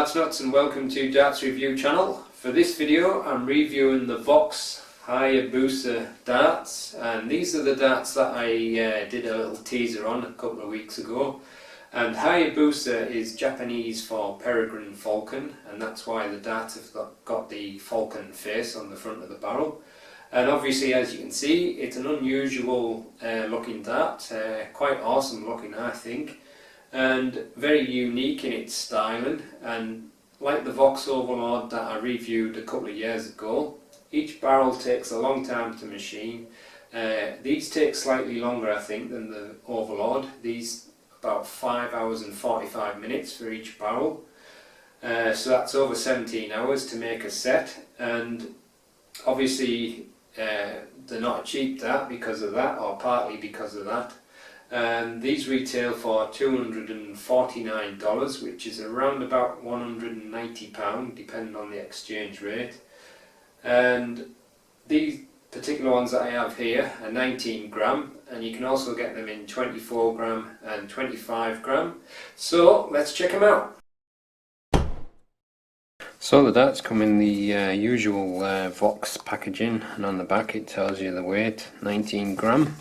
Darts Nutz and welcome to Darts Review channel. For this video I'm reviewing the Voks Hayabusa darts, and these are the darts that I did a little teaser on a couple of weeks ago. And Hayabusa is Japanese for peregrine falcon, and that's why the darts have got the falcon face on the front of the barrel. And obviously, as you can see, it's an unusual looking dart, quite awesome looking I think, and very unique in its styling. And like the Voks Overlord that I reviewed a couple of years ago, each barrel takes a long time to machine. These take slightly longer I think than the Overlord. These about 5 hours and 45 minutes for each barrel, so that's over 17 hours to make a set. And obviously they're not a cheap dart because of that, or partly because of that. These retail for $249, which is around about £190 depending on the exchange rate. And these particular ones that I have here are 19 gram, and you can also get them in 24 gram and 25 gram. So let's check them out. So the darts come in the usual Voks packaging, and on the back it tells you the weight, 19 gram.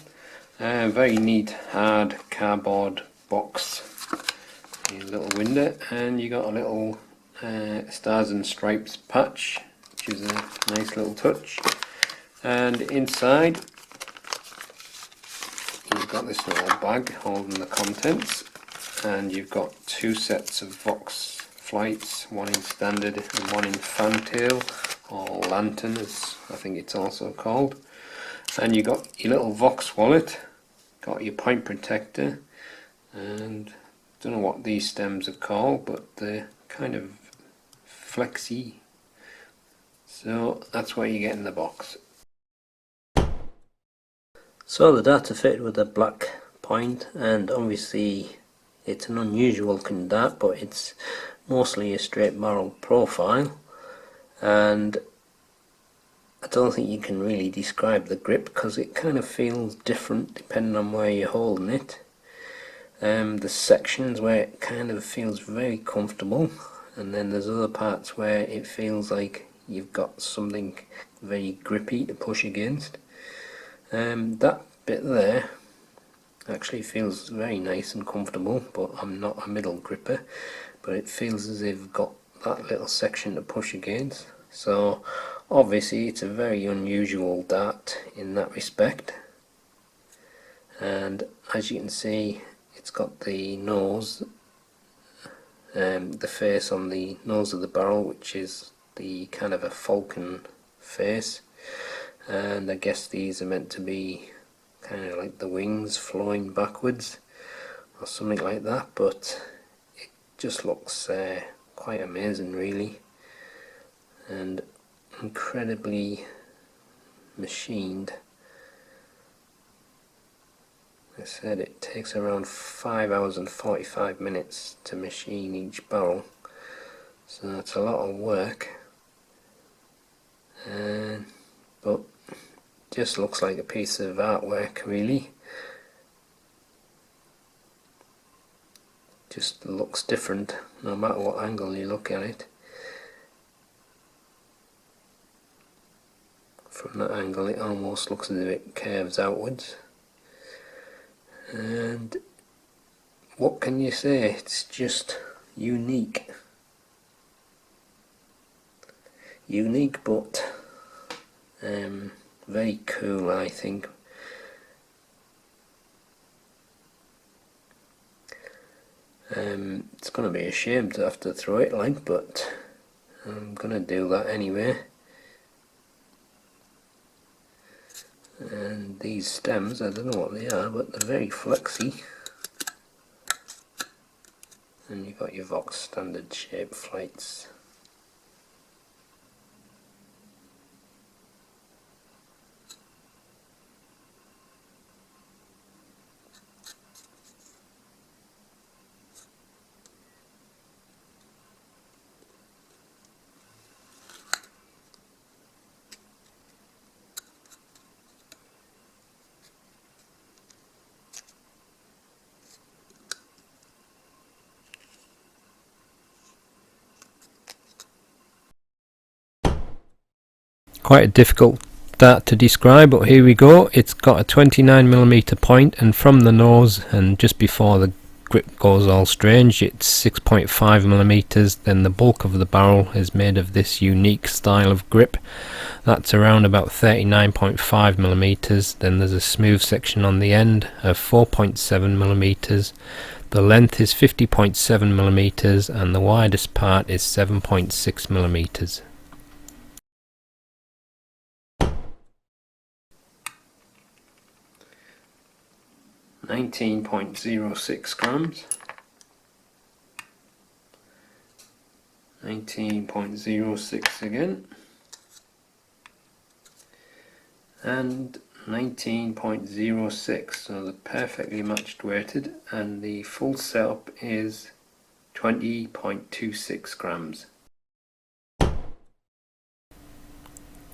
Very neat hard cardboard box, a little window, and you got a little stars and stripes patch, which is a nice little touch. And inside you've got this little bag holding the contents, and you've got two sets of Voks flights, one in standard and one in fantail, or lantern as I think it's also called. And you got your little Voks wallet, got your point protector, and don't know what these stems are called, but they're kind of flexy. So that's what you get in the box. So the darts are fitted with a black point, and obviously it's an unusual looking dart, but it's mostly a straight barrel profile, and I don't think you can really describe the grip because it kind of feels different depending on where you're holding it. The sections where it kind of feels very comfortable, and then there's other parts where it feels like you've got something very grippy to push against. That bit there actually feels very nice and comfortable, but I'm not a middle gripper, but it feels as if I've got that little section to push against. So obviously it's a very unusual dart in that respect. And as you can see, it's got the nose, the face on the nose of the barrel, which is the kind of a falcon face, and I guess these are meant to be kind of like the wings flowing backwards or something like that, but it just looks quite amazing really, and incredibly machined. Like I said, it takes around 5 hours and 45 minutes to machine each barrel, so it's a lot of work, but just looks like a piece of artwork really. Just looks different no matter what angle you look at it. From that angle it almost looks as if it curves outwards, and what can you say, it's just unique, but very cool I think. It's going to be a shame to have to throw it like, but I'm going to do that anyway. And these stems, I don't know what they are, but they're very flexy. And you've got your Voks standard shape flights. quite a difficult dart to describe, but here we go. It's got a 29mm point, and from the nose and just before the grip goes all strange, it's 6.5mm. Then the bulk of the barrel is made of this unique style of grip. That's around about 39.5mm. Then there's a smooth section on the end of 4.7mm. The length is 50.7mm and the widest part is 7.6mm. $19.06 grams, 19.06 again, and 19.06, so they're perfectly matched weighted, and the full setup is 20.26 grams.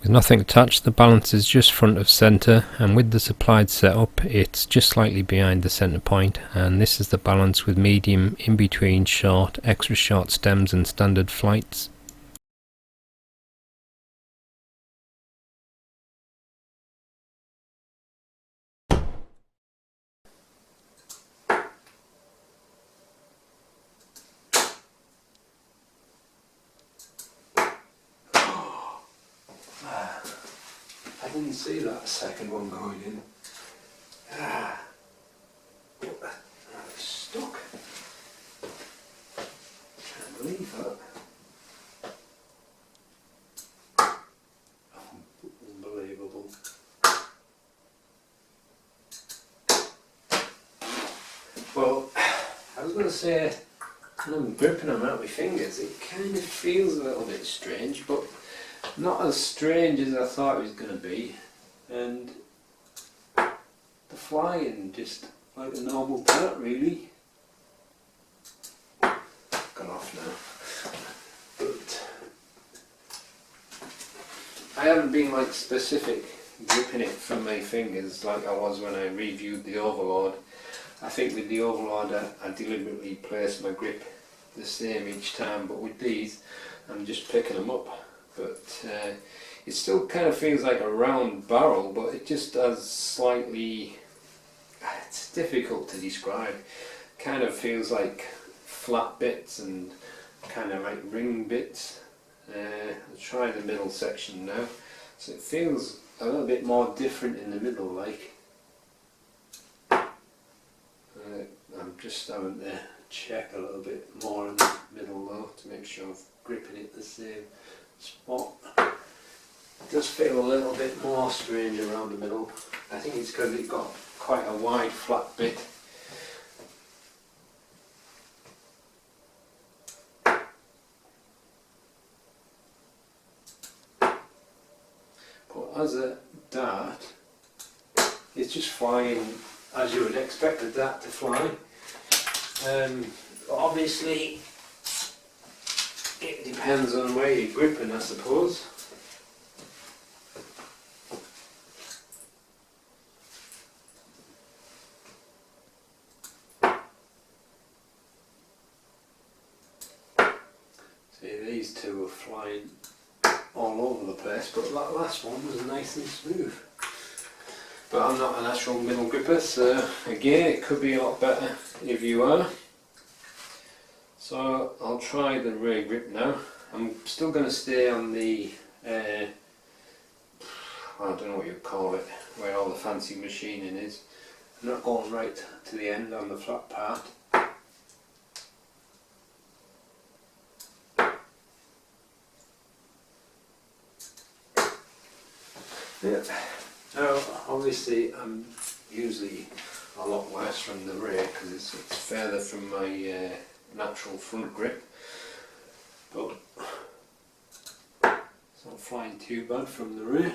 With nothing attached, the balance is just front of centre, and with the supplied setup it's just slightly behind the centre point, and this is the balance with medium, in between, short, extra short stems and standard flights. I didn't see that second one going in. Ah, I'm stuck. Can't believe that. Unbelievable. Well, I was going to say, when I'm gripping them out with my fingers, it kind of feels a little bit strange, but not as strange as I thought it was going to be, and the flying just like a normal dart really. Gone off now, but I haven't been like specific gripping it from my fingers like I was when I reviewed the Overlord. I think with the Overlord I deliberately placed my grip the same each time, but with these I'm just picking them up. But it still kind of feels like a round barrel, but it just has slightly, it's difficult to describe, kind of feels like flat bits and kind of like ring bits. I'll try the middle section now, so it feels a little bit more different in the middle, like. I'm just having to check a little bit more in the middle though to make sure I'm gripping it the same spot. It does feel a little bit more strange around the middle. I think it's because it's got quite a wide flat bit. But as a dart, it's just flying as you would expect a dart to fly. Obviously it depends on where you're gripping, I suppose. See, these two are flying all over the place, but that last one was nice and smooth. But I'm not a natural middle gripper, so again it could be a lot better if you are. So I'll try the rear grip now. I'm still going to stay on the, I don't know what you call it, where all the fancy machining is. I'm not going right to the end on the flat part. Yeah. Now obviously I'm usually a lot worse from the rear because it's further from my natural front grip, but it's not flying too bad from the rear.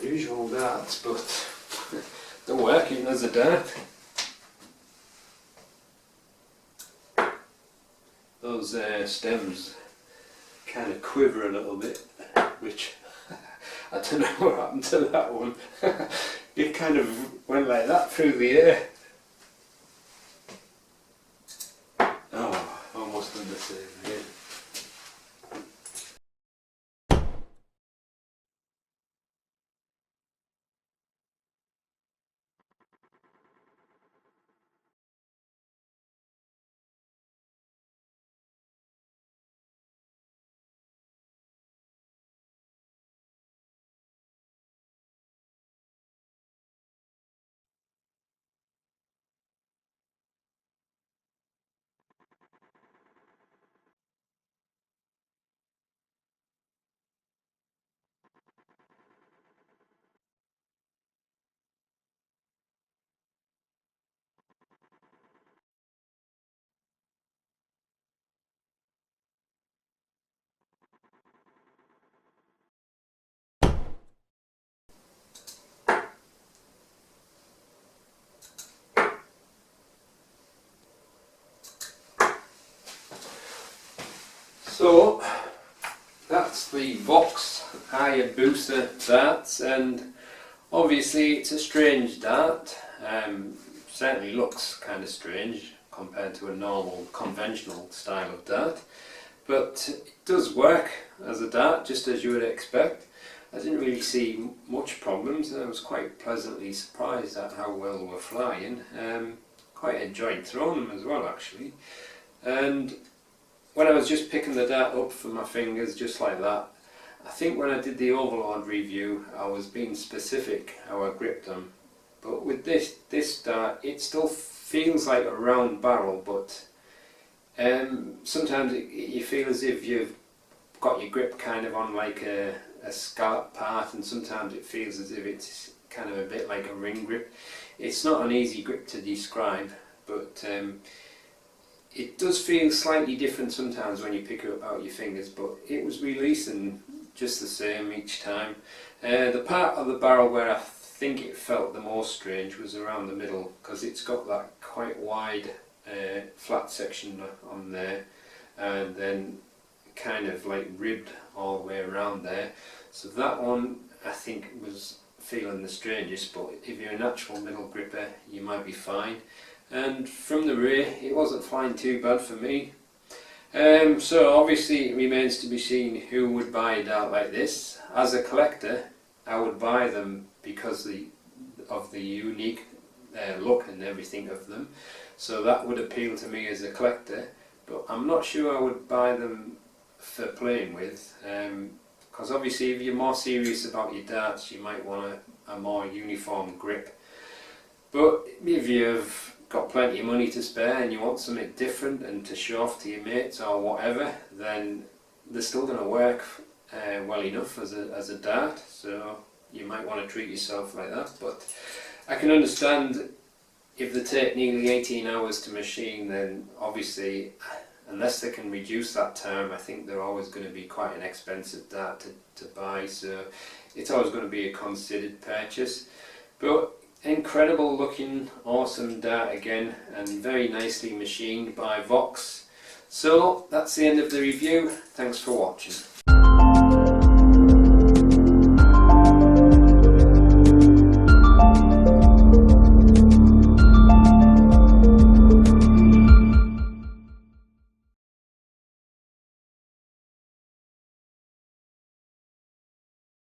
Unusual darts, but they're working as a dart. Those stems kind of quiver a little bit, which I don't know what happened to that one. It kind of went like that through the air. the same here. So that's the Voks Hayabusa darts, and obviously it's a strange dart. Certainly looks kind of strange compared to a normal conventional style of dart, but it does work as a dart just as you would expect. I didn't really see much problems, and I was quite pleasantly surprised at how well they were flying. Quite enjoyed throwing them as well actually. And when I was just picking the dart up from my fingers just like that, I think when I did the Overlord review I was being specific how I gripped them. But with this dart, it still feels like a round barrel, but sometimes you feel as if you've got your grip kind of on like a scallop part, and sometimes it feels as if it's kind of a bit like a ring grip. It's not an easy grip to describe, but it does feel slightly different sometimes when you pick it up out your fingers, but it was releasing just the same each time. The part of the barrel where I think it felt the most strange was around the middle, because it's got that quite wide flat section on there, and then kind of like ribbed all the way around there. So that one I think was feeling the strangest, but if you're a natural middle gripper you might be fine. And from the rear it wasn't flying too bad for me. So obviously it remains to be seen who would buy a dart like this. As a collector I would buy them because of the unique look and everything of them, so that would appeal to me as a collector, but I'm not sure I would buy them for playing with, because obviously if you're more serious about your darts you might want a more uniform grip. But if you've got plenty of money to spare and you want something different and to show off to your mates or whatever, then they're still going to work well enough as a dart, so you might want to treat yourself like that. But I can understand if they take nearly 18 hours to machine, then obviously unless they can reduce that time, I think they're always going to be quite an expensive dart to buy, so it's always going to be a considered purchase. But incredible looking, awesome dart again, and very nicely machined by Voks. So that's the end of the review. Thanks for watching.